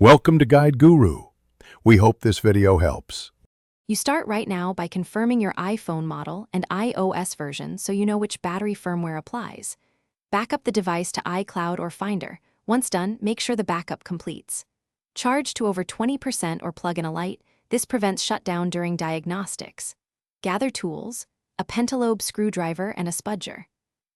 Welcome to Guide Guru. We hope this video helps. You start right now by confirming your iPhone model and iOS version so you know which battery firmware applies. Back up the device to iCloud or Finder. Once done, make sure the backup completes. Charge to over 20% or plug in a light. This prevents shutdown during diagnostics. Gather tools, a pentalobe screwdriver and a spudger.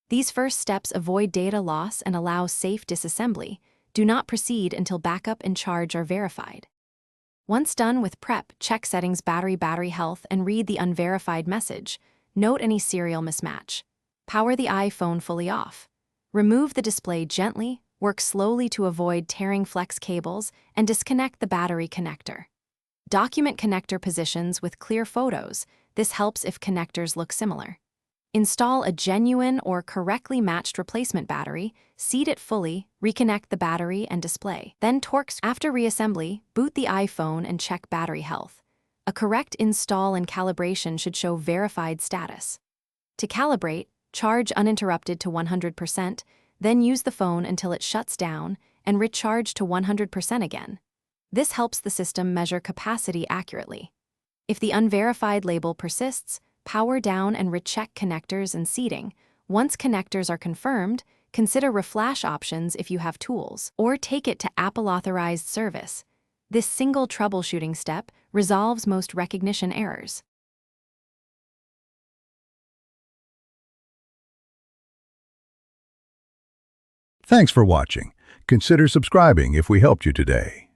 These first steps avoid data loss and allow safe disassembly. Do not proceed until backup and charge are verified. Once done with prep, check settings battery health and read the unverified message. Note any serial mismatch. Power the iPhone fully off. Remove the display gently, work slowly to avoid tearing flex cables, and disconnect the battery connector. Document connector positions with clear photos. This helps if connectors look similar. Install a genuine or correctly matched replacement battery, seat it fully, reconnect the battery and display. Then after reassembly, boot the iPhone and check battery health. A correct install and calibration should show verified status. To calibrate, charge uninterrupted to 100%, then use the phone until it shuts down and recharge to 100% again. This helps the system measure capacity accurately. If the unverified label persists, power down and recheck connectors and seating. Once connectors are confirmed, consider reflash options if you have tools, or take it to Apple-authorized service. This single troubleshooting step resolves most recognition errors. Thanks for watching. Consider subscribing if we helped you today.